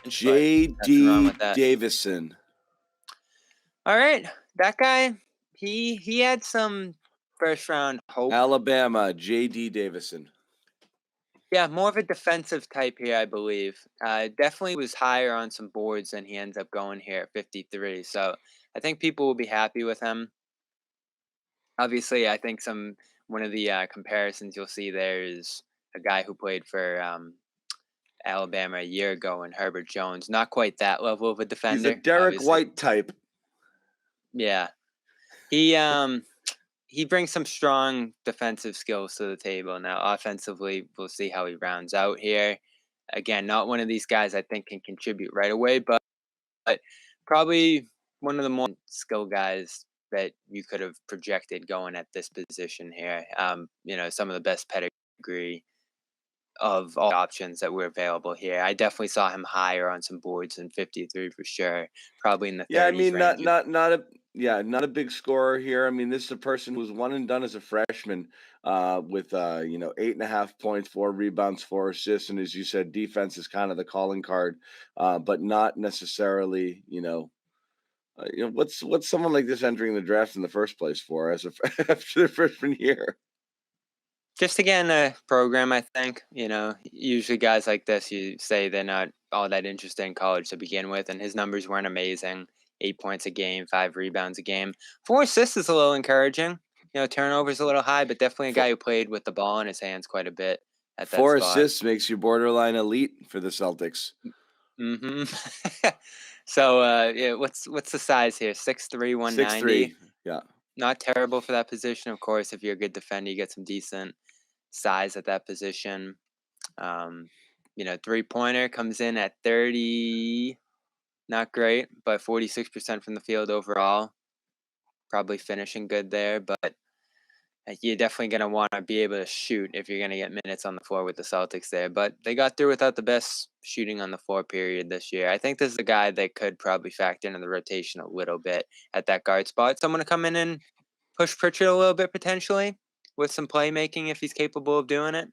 but nothing wrong with JD that. Davison. All right, that guy, he had some first round hope. Alabama, JD Davison. Yeah, more of a defensive type here, I believe. Definitely was higher on some boards than he ends up going here at 53. So I think people will be happy with him. Obviously, I think one of the comparisons you'll see there is a guy who played for Alabama a year ago, and Herbert Jones. Not quite that level of a He's a defender, Derek obviously. White type. Yeah, he brings some strong defensive skills to the table. Now, offensively, we'll see how he rounds out here. Again, not one of these guys I think can contribute right away, but probably one of the more skill guys that you could have projected going at this position here. Some of the best pedigree of all options that were available here. I definitely saw him higher on some boards than 53 for sure. Probably in the Yeah, I 30s mean, range. not a big scorer here. I mean, this is a person who was one and done as a freshman, with 8.5 points, 4 rebounds, 4 assists, and as you said, defense is kind of the calling card, but not necessarily. What's someone like this entering the draft in the first place for as a after their freshman year? Just to get in a program, I think. Usually guys like this, you say they're not all that interested in college to begin with, and his numbers weren't amazing. 8 points a game, 5 rebounds a game. 4 assists is a little encouraging. Turnovers a little high, but definitely a Four, guy who played with the ball in his hands quite a bit at that four spot. assists makes you borderline elite for the Celtics. Mm-hmm. So, yeah, what's the size here? 6'3", 190. 6'3", yeah. Not terrible for that position. Of course, if you're a good defender, you get some decent size at that position. 3-pointer comes in at 30, not great, but 46% from the field overall. Probably finishing good there, but you're definitely going to want to be able to shoot if you're going to get minutes on the floor with the Celtics there. But they got through without the best shooting on the floor period this year. I think this is a guy that could probably factor into the rotation a little bit at that guard spot. Someone to come in and push Pritchard a little bit potentially with some playmaking if he's capable of doing it.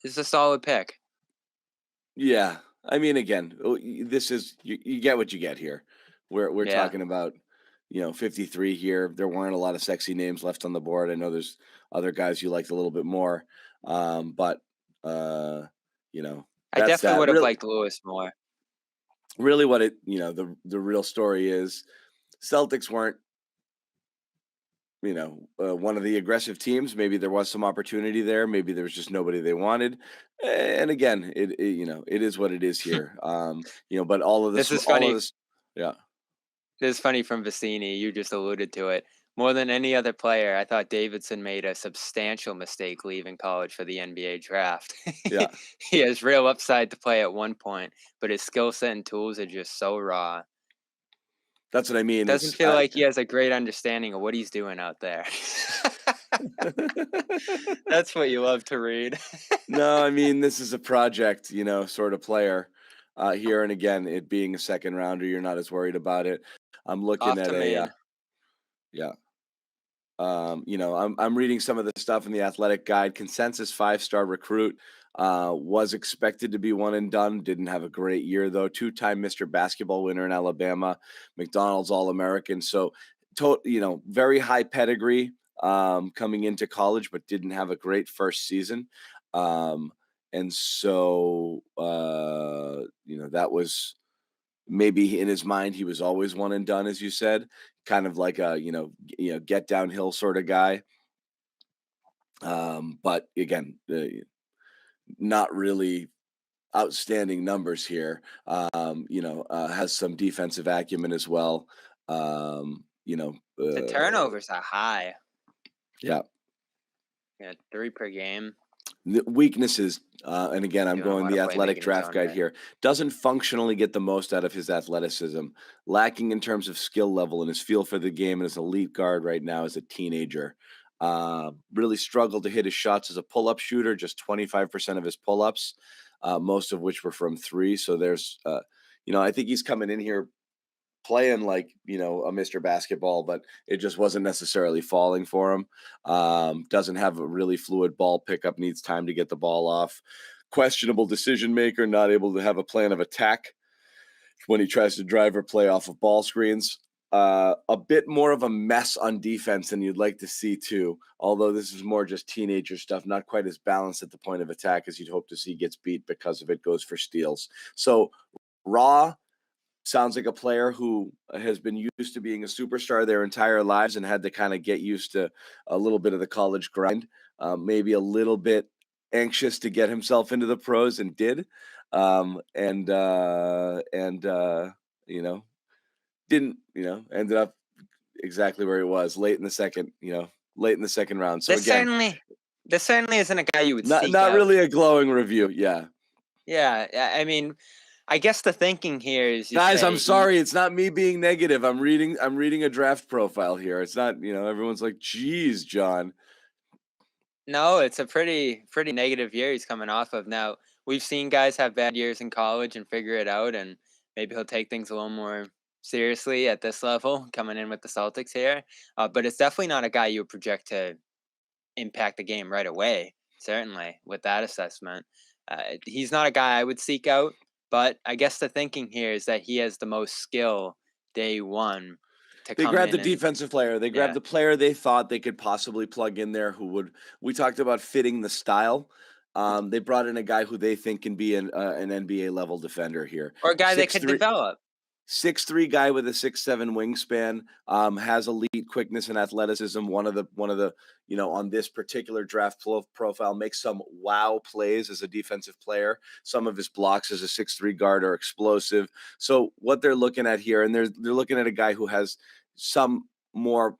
It's a solid pick. Yeah, I mean, again, this is you get what you get here. We're Yeah. talking about 53 here. There weren't a lot of sexy names left on the board. I know there's other guys you liked a little bit more, but I that's definitely that. would have Really, liked Lewis more. really, what the real story is. Celtics weren't one of the aggressive teams. Maybe there was some opportunity there. Maybe there was just nobody they wanted. And again, it is what it is here. But all of This this, is funny. yeah. This is funny from Vicini. You just alluded to it. More than any other player, I thought Davidson made a substantial mistake leaving college for the NBA draft. Yeah, He has real upside to play at one point, but his skill set and tools are just so raw. that's what I mean. Doesn't feel like he has a great understanding of what he's doing out there. That's what you love to read. No, I mean, this is a project, sort of player. Here and again, it being a second rounder, you're not as worried about it. I'm looking Off at to Maine. yeah. I'm reading some of the stuff in the Athletic Guide. Consensus 5-star recruit, was expected to be one and done. Didn't have a great year though. 2-time Mr. Basketball winner in Alabama, McDonald's All-American. So, very high pedigree coming into college, but didn't have a great first season. And so, that was maybe in his mind he was always one and done, as you said, kind of like a get downhill sort of guy. But again, not really outstanding numbers here. Has some defensive acumen as well. The turnovers are high. Yeah. Yeah, 3 per game. The weaknesses, and again, I'm Doing a going lot the of Athletic playmaking in his Draft own Guide right. here. Doesn't functionally get the most out of his athleticism. Lacking in terms of skill level and his feel for the game, and his elite guard right now as a teenager. Really struggled to hit his shots as a pull-up shooter. Just 25% of his pull-ups, most of which were from 3. So there's, I think he's coming in here playing like, a Mr. Basketball, but it just wasn't necessarily falling for him. Doesn't have a really fluid ball pickup, needs time to get the ball off. Questionable decision maker, not able to have a plan of attack when he tries to drive or play off of ball screens. A bit more of a mess on defense than you'd like to see too, although this is more just teenager stuff, not quite as balanced at the point of attack as you'd hope to see. Gets beat because of it, goes for steals. So raw, sounds like a player who has been used to being a superstar their entire lives and had to kind of get used to a little bit of the college grind, maybe a little bit anxious to get himself into the pros, and did. Didn't, ended up exactly where he was late in the second round. So This again, certainly isn't a guy you would not seek out. really a glowing review. Yeah. Yeah, I mean, I guess the thinking here is, Guys, I'm sorry. It's not me being negative. I'm reading a draft profile here. It's not, everyone's like, geez, John. No, it's a pretty negative year he's coming off of. Now, we've seen guys have bad years in college and figure it out, and maybe he'll take things a little more seriously at this level coming in with the Celtics here. But it's definitely not a guy you would project to impact the game right away, certainly, with that assessment. He's not a guy I would seek out, but I guess the thinking here is that he has the most skill day one to They come grabbed in the defensive player. They grabbed yeah. the player they thought they could possibly plug in there who would. We talked about fitting the style. They brought in a guy who they think can be an NBA level defender here. Or a guy that could develop. 6'3" guy with a 6'7" wingspan, has elite quickness and athleticism. One of the on this particular draft profile, makes some wow plays as a defensive player. Some of his blocks as a 6'3" guard are explosive. So what they're looking at here, and they're looking at a guy who has some more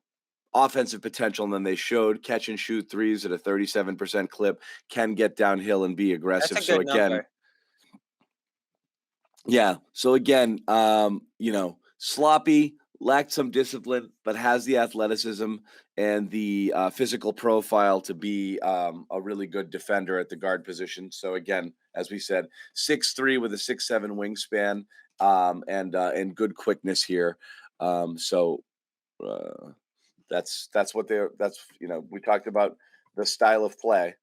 offensive potential than they showed. Catch and shoot threes at a 37% clip, can get downhill and be aggressive. That's a good number. Yeah. So again, sloppy, lacked some discipline, but has the athleticism and the physical profile to be a really good defender at the guard position. So again, as we said, 6'3" with a 6'7" wingspan, and good quickness here. That's what we talked about the style of play.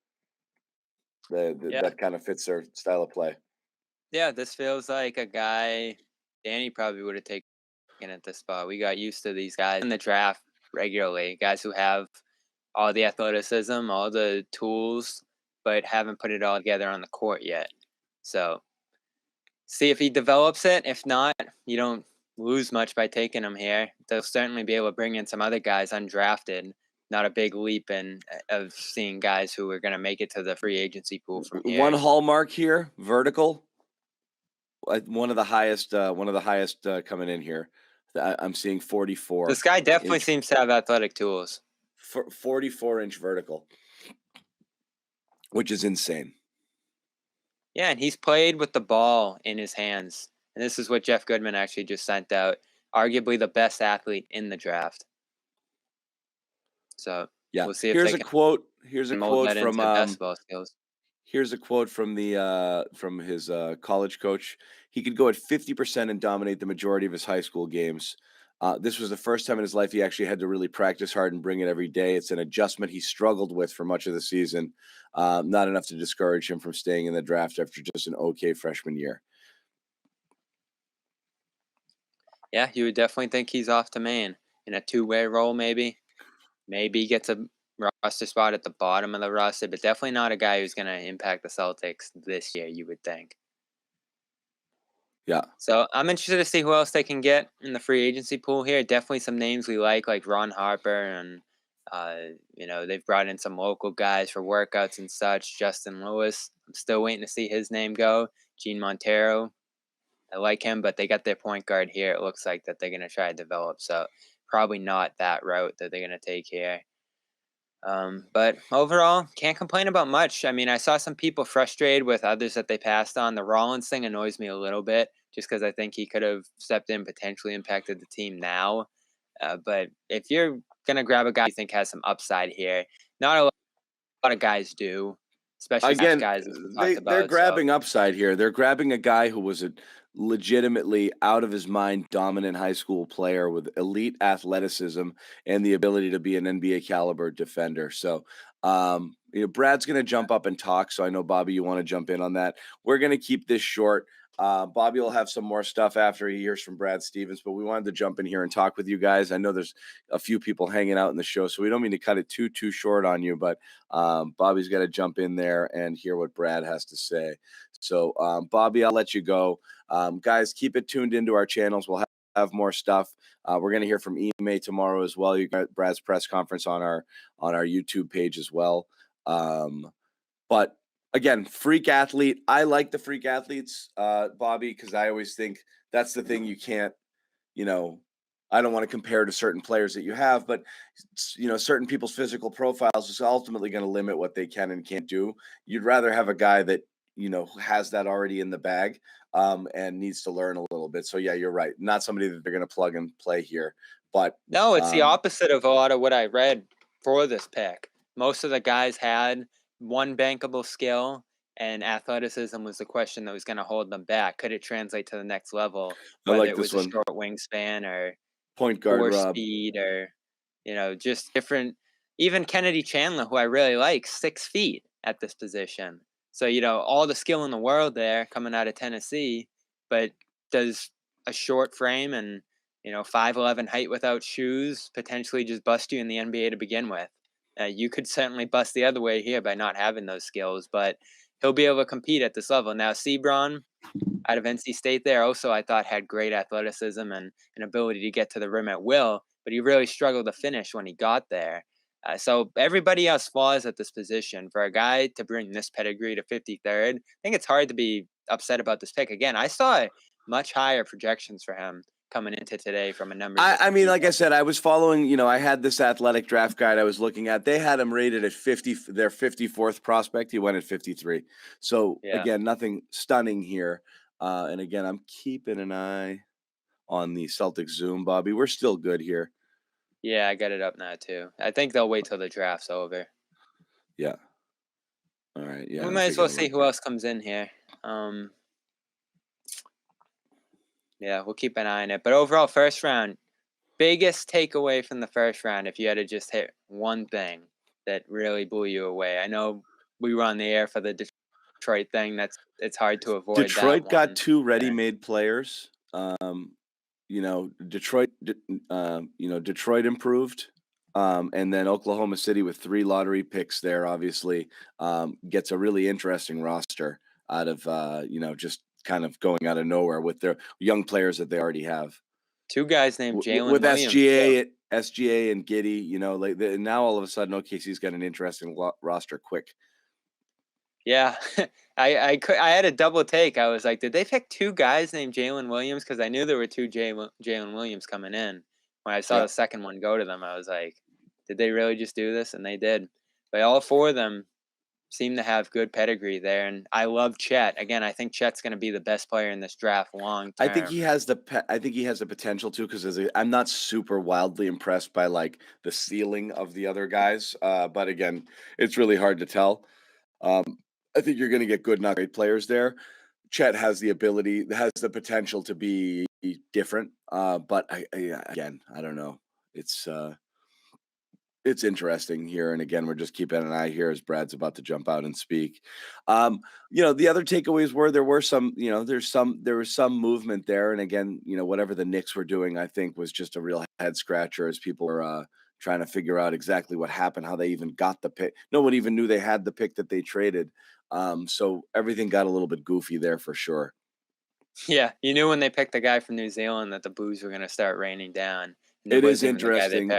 That kind of fits their style of play. Yeah, this feels like a guy Danny probably would have taken at this spot. We got used to these guys in the draft regularly, guys who have all the athleticism, all the tools, but haven't put it all together on the court yet. So see if he develops it. If not, you don't lose much by taking him here. They'll certainly be able to bring in some other guys undrafted. Not a big leap of seeing guys who are going to make it to the free agency pool from here. One hallmark here, vertical. One of the highest coming in here. I'm seeing 44. This guy definitely seems to have athletic tools. 44-inch vertical, which is insane. Yeah, and he's played with the ball in his hands. And this is what Jeff Goodman actually just sent out. Arguably the best athlete in the draft. So yeah, we'll see if here's a quote. Here's a quote from basketball skills. Here's a quote from his college coach. He could go at 50% and dominate the majority of his high school games. This was the first time in his life he actually had to really practice hard and bring it every day. It's an adjustment he struggled with for much of the season. Not enough to discourage him from staying in the draft after just an okay freshman year. Yeah, you would definitely think he's off to Maine in a two-way role maybe. Maybe gets a roster spot at the bottom of the roster, but definitely not a guy who's going to impact the Celtics this year, you would think. Yeah. So I'm interested to see who else they can get in the free agency pool here. Definitely some names we like Ron Harper, and they've brought in some local guys for workouts and such. Justin Lewis, I'm still waiting to see his name go. Gene Montero, I like him, but they got their point guard here. It looks like that they're going to try to develop. So probably not that route that they're going to take here. But overall, can't complain about much. I mean, I saw some people frustrated with others that they passed on. The Rollins thing annoys me a little bit just because I think he could have stepped in, potentially impacted the team now. But if you're going to grab a guy you think has some upside here, not a lot of guys do, especially guys they're grabbing upside here. They're grabbing a guy who was legitimately out of his mind dominant high school player with elite athleticism and the ability to be an NBA caliber defender. So, Brad's going to jump up and talk. So I know, Bobby, you want to jump in on that. We're going to keep this short. Bobby will have some more stuff after he hears from Brad Stevens, but we wanted to jump in here and talk with you guys. I know there's a few people hanging out in the show, so we don't mean to cut it too short on you, but Bobby's got to jump in there and hear what Brad has to say. So, Bobby, I'll let you go. Guys, keep it tuned into our channels. We'll have more stuff. We're going to hear from Ime tomorrow as well. You got Brad's press conference on our YouTube page as well. But again, freak athlete. I like the freak athletes, Bobby, because I always think that's the thing you can't, I don't want to compare to certain players that you have, but certain people's physical profiles is ultimately going to limit what they can and can't do. You'd rather have a guy that, has that already in the bag and needs to learn a little bit. So yeah, you're right. Not somebody that they're going to plug and play here, but no, it's the opposite of a lot of what I read for this pick. Most of the guys had one bankable skill, and athleticism was the question that was going to hold them back. Could it translate to the next level? Whether it was a short wingspan or point guard speed or, just different. Even Kennedy Chandler, who I really like, 6 feet at this position. So, all the skill in the world there coming out of Tennessee, but does a short frame and, 5'11" height without shoes potentially just bust you in the NBA to begin with? You could certainly bust the other way here by not having those skills, but he'll be able to compete at this level. Now, Sebron out of NC State there also, I thought, had great athleticism and an ability to get to the rim at will, but he really struggled to finish when he got there. So everybody else falls at this position. For a guy to bring this pedigree to 53rd, I think it's hard to be upset about this pick. Again, I saw much higher projections for him coming into today from a number. I mean, like I said, I was following, I had this athletic draft guide I was looking at. They had him rated at 50, their 54th prospect. He went at 53. So again, nothing stunning here. And again, I'm keeping an eye on the Celtics Zoom, Bobby. We're still good here. Yeah, I got it up now too. I think they'll wait till the draft's over. Yeah. All right. Yeah. We might as well see who else comes in here. Yeah, we'll keep an eye on it. But overall, first round, biggest takeaway from the first round, if you had to just hit one thing that really blew you away. I know we were on the air for the Detroit thing. It's hard to avoid. Detroit got 2 ready-made players. Detroit improved. And then Oklahoma City with 3 lottery picks there, obviously, gets a really interesting roster out of, just kind of going out of nowhere with their young players that they already have. 2 guys named Jalen with Williams. SGA and Giddey, now all of a sudden OKC's got an interesting roster quick. Yeah, I had a double take. I was like, did they pick 2 guys named Jalen Williams? Because I knew there were 2 Jalen Williams coming in. When I saw the second one go to them, I was like, did they really just do this? And they did. But all 4 of them seem to have good pedigree there. And I love Chet. Again, I think Chet's going to be the best player in this draft long term. I think he has the potential to, because I'm not super wildly impressed by like the ceiling of the other guys. But again, it's really hard to tell. I think you're going to get good, not great players there. Chet has the potential to be different. But again, I don't know. It's interesting here. And again, we're just keeping an eye here as Brad's about to jump out and speak. The other takeaways were there was some movement there. And again, whatever the Knicks were doing, I think was just a real head scratcher as people were trying to figure out exactly what happened, how they even got the pick. No one even knew they had the pick that they traded. So everything got a little bit goofy there for sure. Yeah, you knew when they picked the guy from New Zealand that the boos were going to start raining down. It is interesting.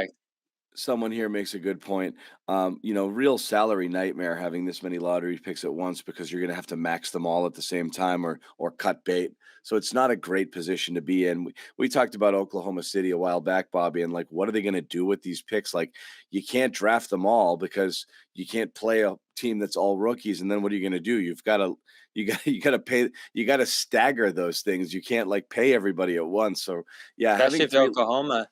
Someone here makes a good point. Real salary nightmare having this many lottery picks at once, because you're going to have to max them all at the same time or cut bait. So it's not a great position to be in. We talked about Oklahoma City a while back, Bobby, and like, what are they going to do with these picks? Like, you can't draft them all because you can't play a team that's all rookies. And then what are you going to do? You got to stagger those things. You can't like pay everybody at once. So yeah, especially if Oklahoma.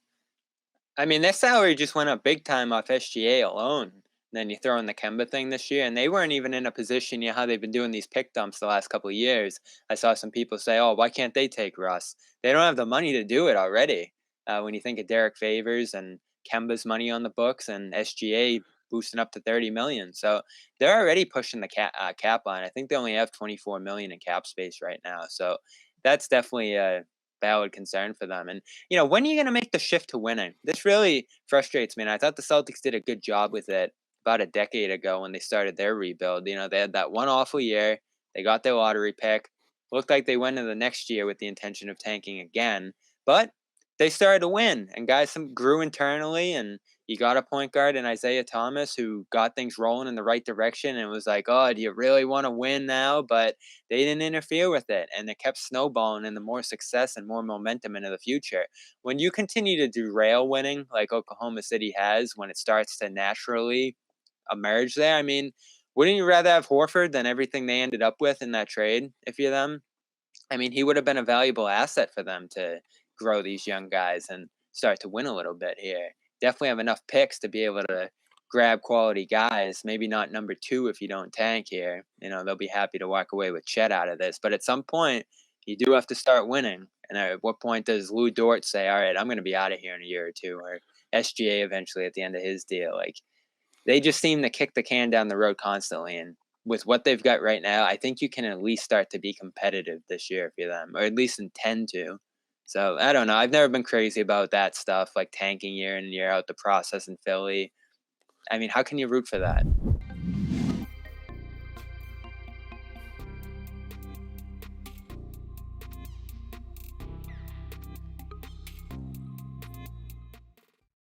I mean, their salary just went up big time off SGA alone. then you throw in the Kemba thing this year, and they weren't even in a position, how they've been doing these pick dumps the last couple of years. I saw some people say, "Oh, why can't they take Russ?" They don't have the money to do it already. When you think of Derek Favors and Kemba's money on the books and SGA boosting up to 30 million, so they're already pushing the cap line. I think they only have 24 million in cap space right now, so that's definitely a valid concern for them. And when are you going to make the shift to winning? This really frustrates me. And I thought the Celtics did a good job with it about a decade ago when they started their rebuild. They had that one awful year. They got their lottery pick. Looked like they went into the next year with the intention of tanking again, but they started to win, and guys grew internally. And you got a point guard in Isaiah Thomas who got things rolling in the right direction, and it was like, oh, do you really want to win now? But they didn't interfere with it, and it kept snowballing into more success and more momentum into the future. When you continue to derail winning like Oklahoma City has, when it starts to naturally emerge there, I mean, wouldn't you rather have Horford than everything they ended up with in that trade if you're them? I mean, he would have been a valuable asset for them to grow these young guys and start to win a little bit here. Definitely have enough picks to be able to grab quality guys. Maybe not number 2 if you don't tank here. They'll be happy to walk away with Chet out of this. But at some point, you do have to start winning. And at what point does Lou Dort say, all right, I'm going to be out of here in a year or two, or SGA eventually at the end of his deal? Like, they just seem to kick the can down the road constantly. And with what they've got right now, I think you can at least start to be competitive this year if you're them, or at least intend to. So I don't know. I've never been crazy about that stuff, like tanking year in and year out, the process in Philly. I mean, how can you root for that?